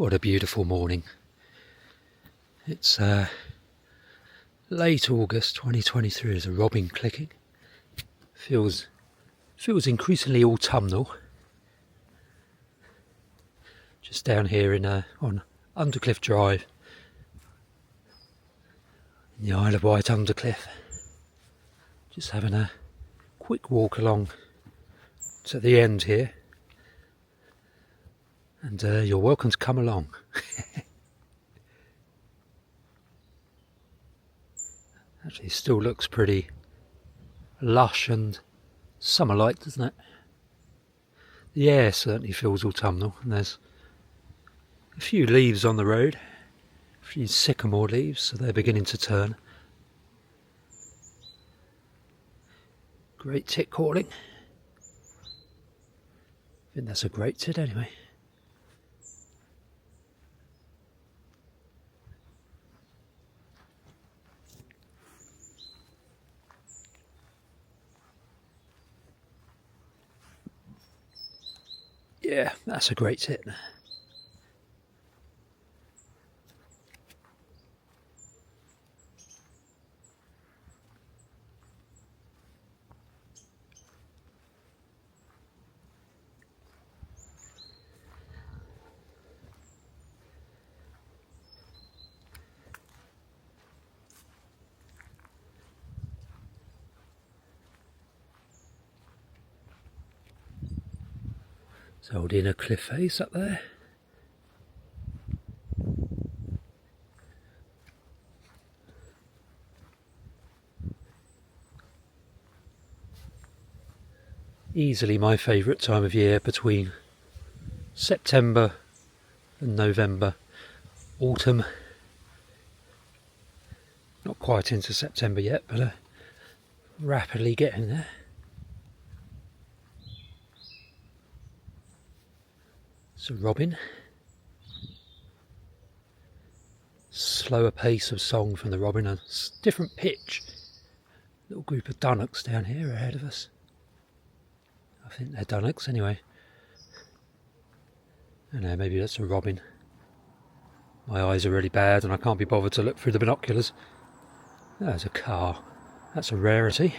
What a beautiful morning. It's late August 2023. There's a robin clicking. Feels increasingly autumnal. Just down here on Undercliff Drive, in the Isle of Wight Undercliff. Just having a quick walk along to the end here. And you're welcome to come along. Actually, it still looks pretty lush and summer-like, doesn't it? The air certainly feels autumnal, and there's a few leaves on the road, a few sycamore leaves, so they're beginning to turn. Great tit calling. I think that's a great tit anyway. Yeah, that's a great tit. It's holding a cliff face up there. Easily my favourite time of year between September and November. Autumn. Not quite into September yet, but rapidly getting there. It's a robin. Slower pace of song from the robin, a different pitch. Little group of dunnocks down here ahead of us. I think they're dunnocks anyway. I don't know, maybe that's a robin. My eyes are really bad and I can't be bothered to look through the binoculars. There's a car. That's a rarity.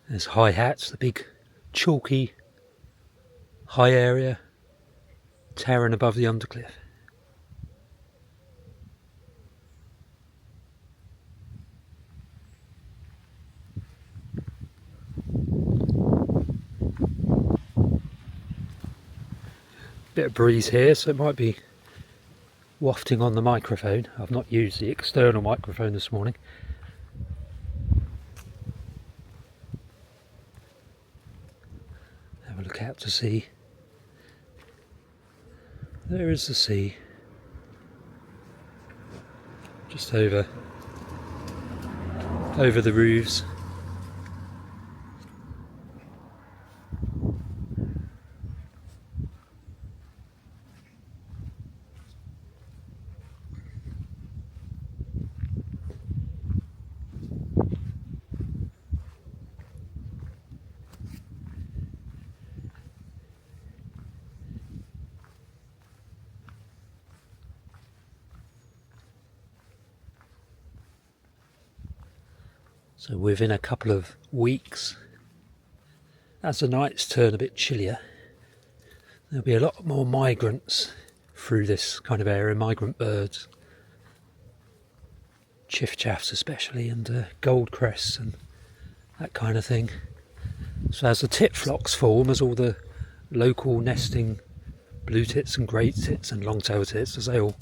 There's high hats, the big chalky high area towering above the Undercliff. Bit of breeze here, so it might be wafting on the microphone. I've not used the external microphone this morning. Have a look out to sea. There is the sea. Just over the roofs. So within a couple of weeks, as the nights turn a bit chillier, there'll be a lot more migrants through this kind of area, migrant birds. Chiffchaffs especially, and goldcrests and that kind of thing. So as the tit flocks form, as all the local nesting blue tits and grey tits and long-tailed tits, as they all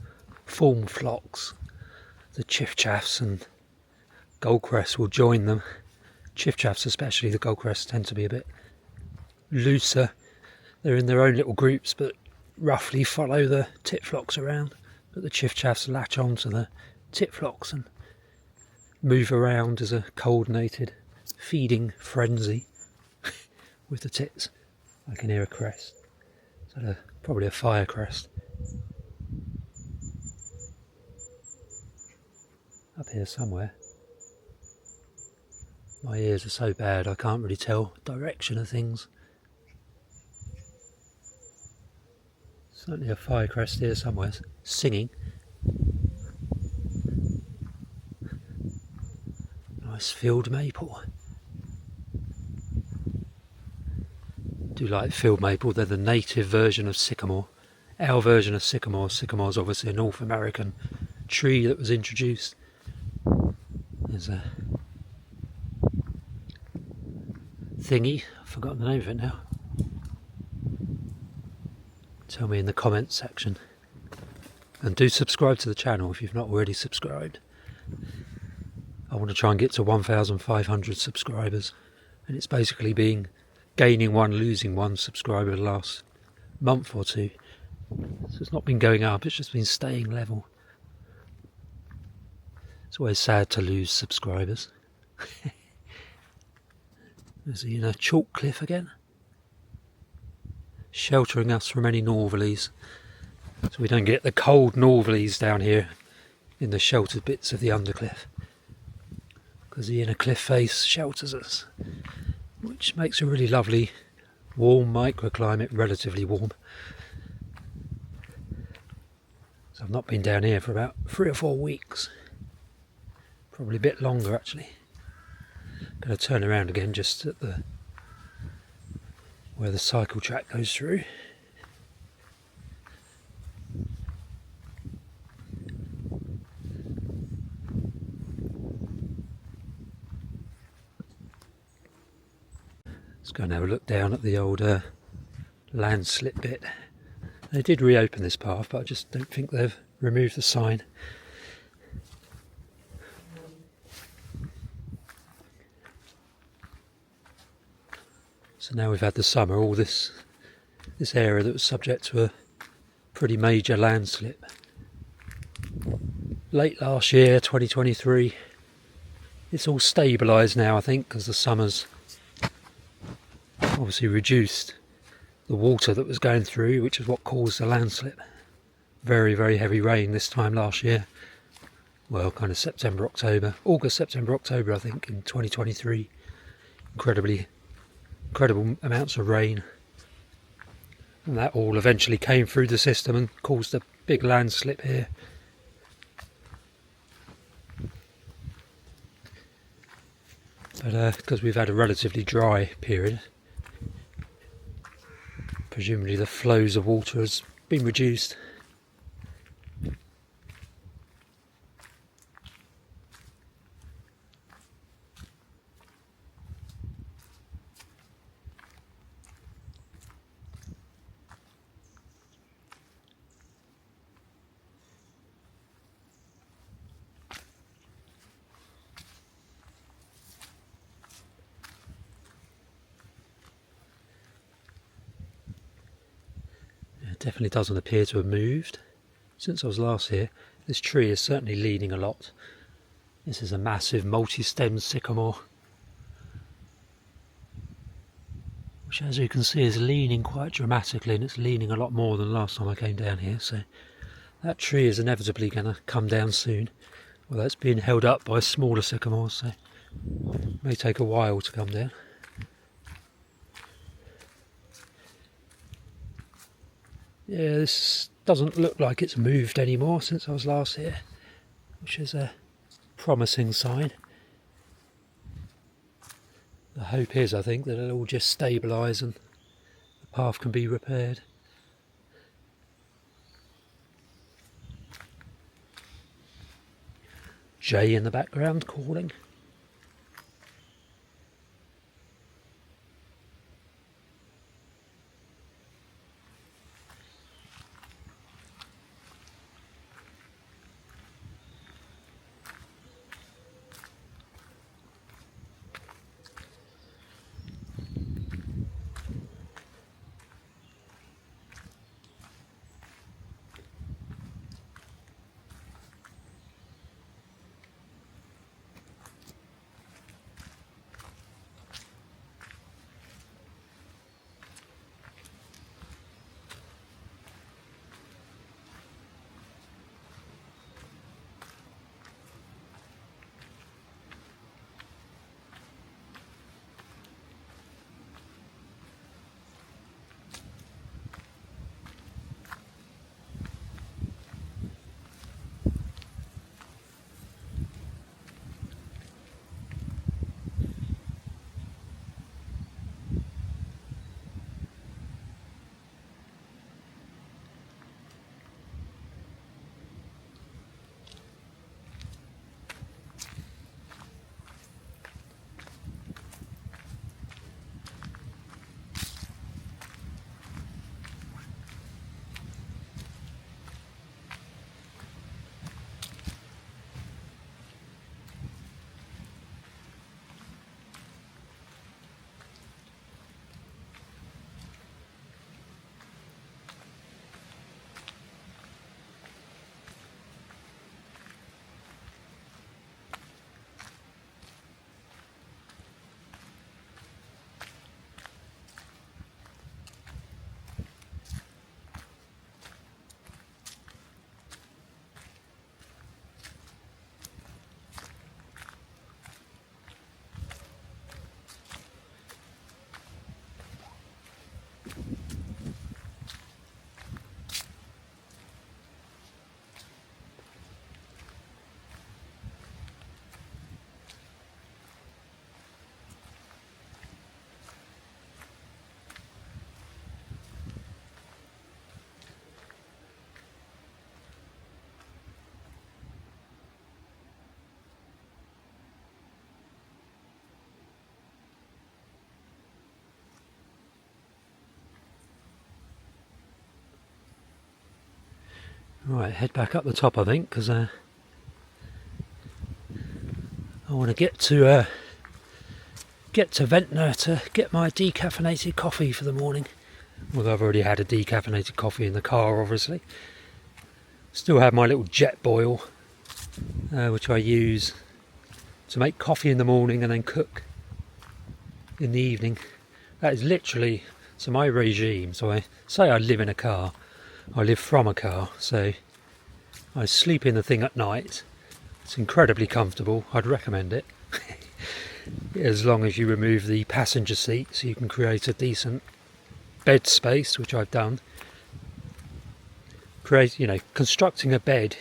form flocks, the chiffchaffs and goldcrests will join them. Chiffchaffs especially, the goldcrests tend to be a bit looser. They're in their own little groups but roughly follow the tit flocks around. But the chiffchaffs latch on to the tit flocks and move around as a coordinated feeding frenzy with the tits. I can hear a crest. So probably a fire crest. Up here somewhere. My ears are so bad I can't really tell direction of things. Certainly a fire crest here somewhere, singing. Nice field maple. I do like field maple, they're the native version of sycamore. Our version of sycamore. Sycamore is obviously a North American tree that was introduced. There's a thingy, I've forgotten the name of it now. Tell me in the comments section. And do subscribe to the channel if you've not already subscribed. I want to try and get to 1,500 subscribers. And it's basically been gaining one, losing one subscriber the last month or two. So it's not been going up, it's just been staying level. It's always sad to lose subscribers. Is he in a chalk cliff again? Sheltering us from any northerlies, so we don't get the cold northerlies down here in the sheltered bits of the Undercliff, because the inner cliff face shelters us, which makes a really lovely warm microclimate, relatively warm. So I've not been down here for about 3 or 4 weeks, probably a bit longer actually. Going to turn around again just at the where the cycle track goes through. Let's go and have a look down at the old landslip bit. They did reopen this path, but I just don't think they've removed the sign. So now we've had the summer, all this area that was subject to a pretty major landslip. Late last year, 2023, it's all stabilised now I think, because the summer's obviously reduced the water that was going through, which is what caused the landslip. Very, very heavy rain this time last year. Well, kind of September, October. August, September, October I think in 2023. Incredible amounts of rain, and that all eventually came through the system and caused a big landslip here. But because we've had a relatively dry period, presumably the flows of water has been reduced. It definitely doesn't appear to have moved since I was last here. This tree is certainly leaning a lot. This is a massive multi-stemmed sycamore, which as you can see is leaning quite dramatically, and it's leaning a lot more than last time I came down here. So that tree is inevitably going to come down soon. Well, that's being held up by smaller sycamores, so it may take a while to come down. Yeah, this doesn't look like it's moved anymore since I was last here, which is a promising sign. The hope is, I think, that it'll all just stabilise and the path can be repaired. Jay in the background calling. Right, head back up the top I think, because I want to get to Ventnor to get my decaffeinated coffee for the morning. Although I've already had a decaffeinated coffee in the car obviously. Still have my little jet boil, which I use to make coffee in the morning and then cook in the evening. That is literally, so my regime, so I say I live in a car, I live from a car, so I sleep in the thing at night. It's incredibly comfortable, I'd recommend it. As long as you remove the passenger seat so you can create a decent bed space, which I've done. Constructing a bed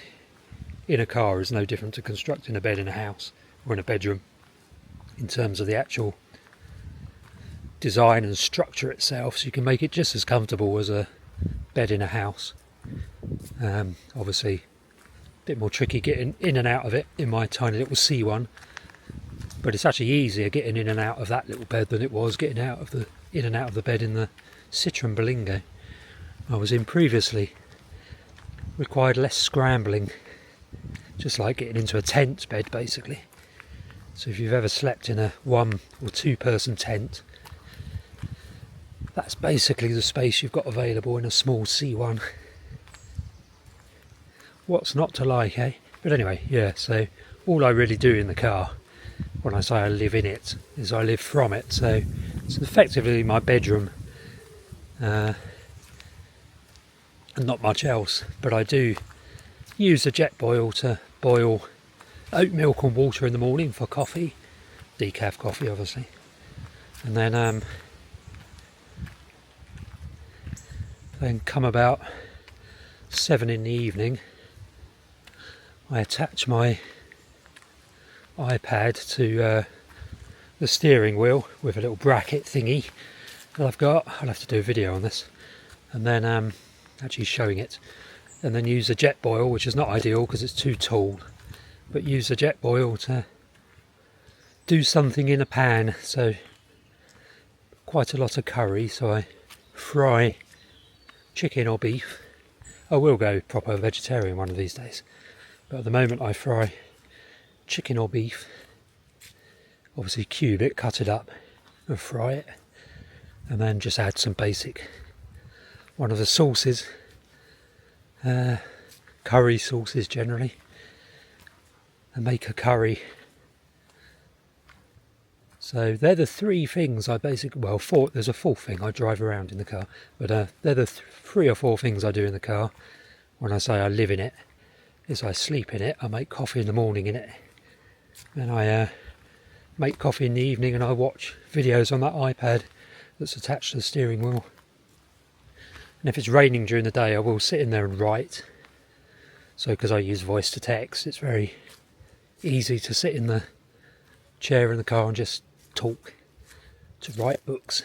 in a car is no different to constructing a bed in a house or in a bedroom in terms of the actual design and structure itself, so you can make it just as comfortable as a bed in a house. Obviously a bit more tricky getting in and out of it in my tiny little C1, but it's actually easier getting in and out of that little bed than it was getting in and out of the bed in the Citroen Berlingo I was in previously. Required less scrambling, just like getting into a tent bed basically. So if you've ever slept in a 1 or 2 person tent, that's basically the space you've got available in a small C1. What's not to like, eh? But anyway, yeah, so all I really do in the car, when I say I live in it, is I live from it. So it's effectively my bedroom, and not much else. But I do use the jet boil to boil oat milk and water in the morning for coffee, decaf coffee obviously, and then come about 7 in the evening, I attach my iPad to the steering wheel with a little bracket thingy that I've got. I'll have to do a video on this, and then actually showing it, and then use the jet boil, which is not ideal because it's too tall, but use the jet boil to do something in a pan. So quite a lot of curry, so I fry chicken or beef. I will go proper vegetarian one of these days, but at the moment I fry chicken or beef, obviously cube it, cut it up and fry it, and then just add some basic, one of the sauces, curry sauces generally, and make a curry. So they're the 3 things I basically, well 4, there's a 4th thing I drive around in the car, but they're the 3 or 4 things I do in the car. When I say I live in it, is I sleep in it, I make coffee in the morning in it, and I make coffee in the evening, and I watch videos on that iPad that's attached to the steering wheel. And if it's raining during the day, I will sit in there and write. So because I use voice to text, it's very easy to sit in the chair in the car and just talk, to write books.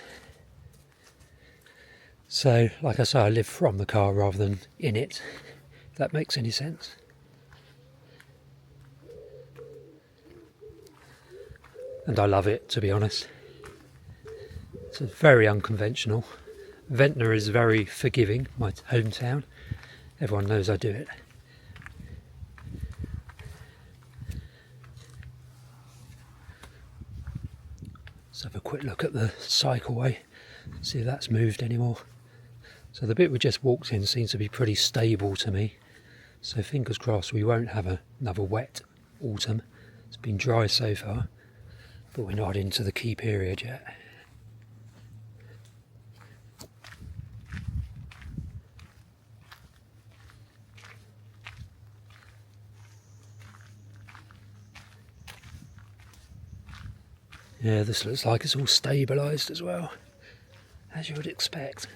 So like I say, I live from the car rather than in it, if that makes any sense. And I love it, to be honest. It's very unconventional. Ventnor is very forgiving, my hometown. Everyone knows I do it. Let's have a quick look at the cycleway, see if that's moved anymore. So the bit we just walked in seems to be pretty stable to me. So fingers crossed we won't have another wet autumn. It's been dry so far, but we're not into the key period yet. Yeah, this looks like it's all stabilised as well, as you would expect.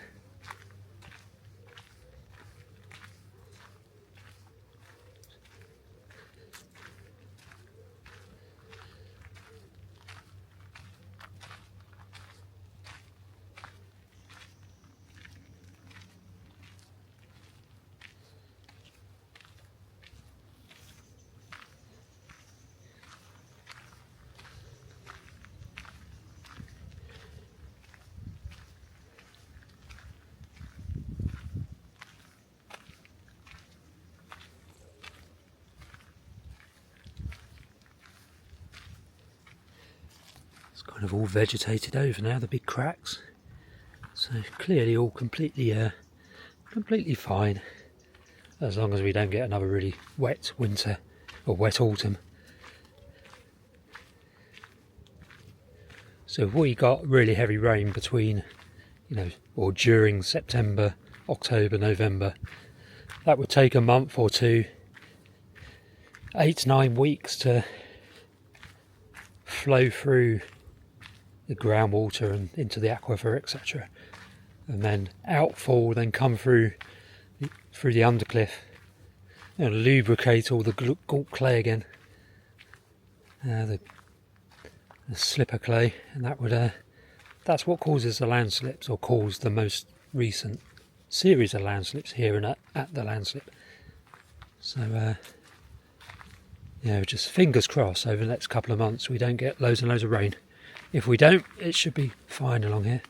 kind of all vegetated over now, the big cracks. So clearly all completely fine, as long as we don't get another really wet winter or wet autumn. So if we got really heavy rain between, or during September, October, November, that would take a month or two, 8 to 9 weeks to flow through the groundwater and into the aquifer, etc. And then outfall, then come through the Undercliff and lubricate all the galt clay again, the slipper clay, and that's what causes the landslips, or caused the most recent series of landslips here and at the Landslip. So just fingers crossed over the next couple of months we don't get loads and loads of rain. If we don't, it should be fine along here.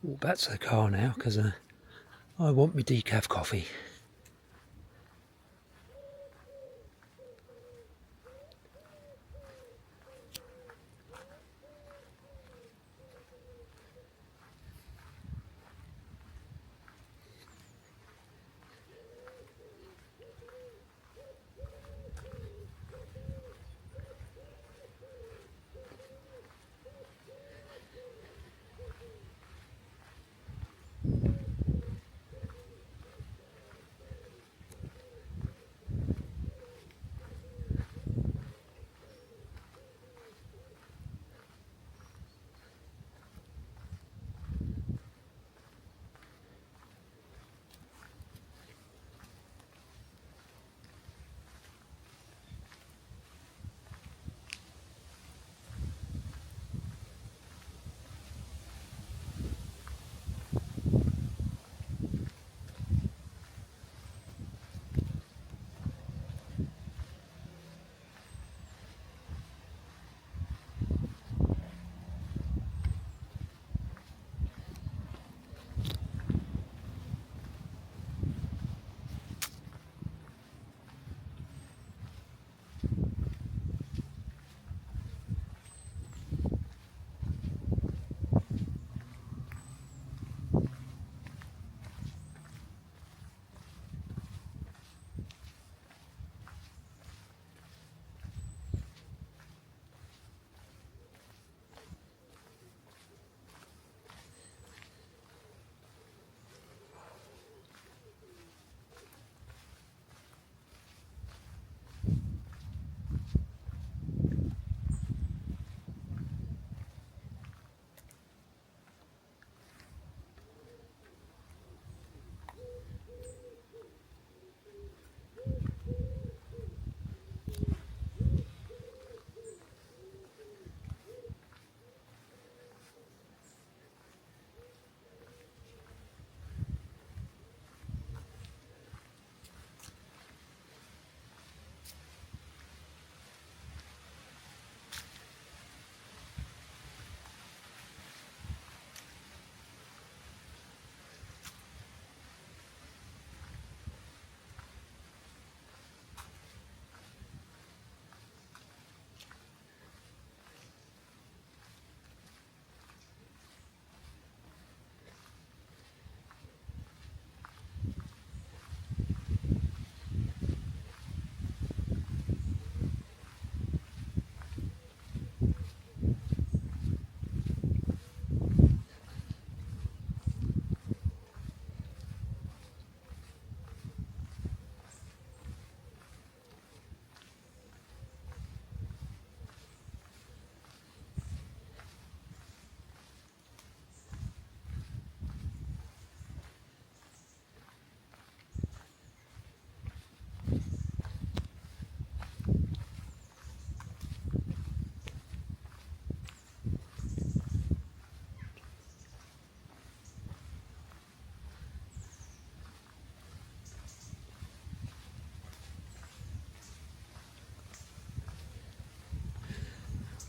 Walk back to the car now because I want my decaf coffee.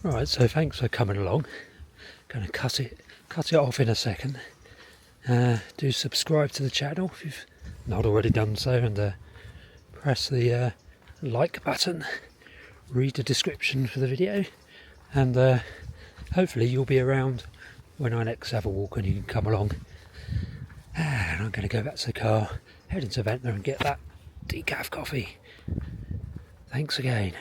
Right, so thanks for coming along. Going to cut it off in a second. Do subscribe to the channel if you've not already done so, and press the like button. Read the description for the video, and hopefully you'll be around when I next have a walk and you can come along. And I'm going to go back to the car, head into Ventnor and get that decaf coffee. Thanks again.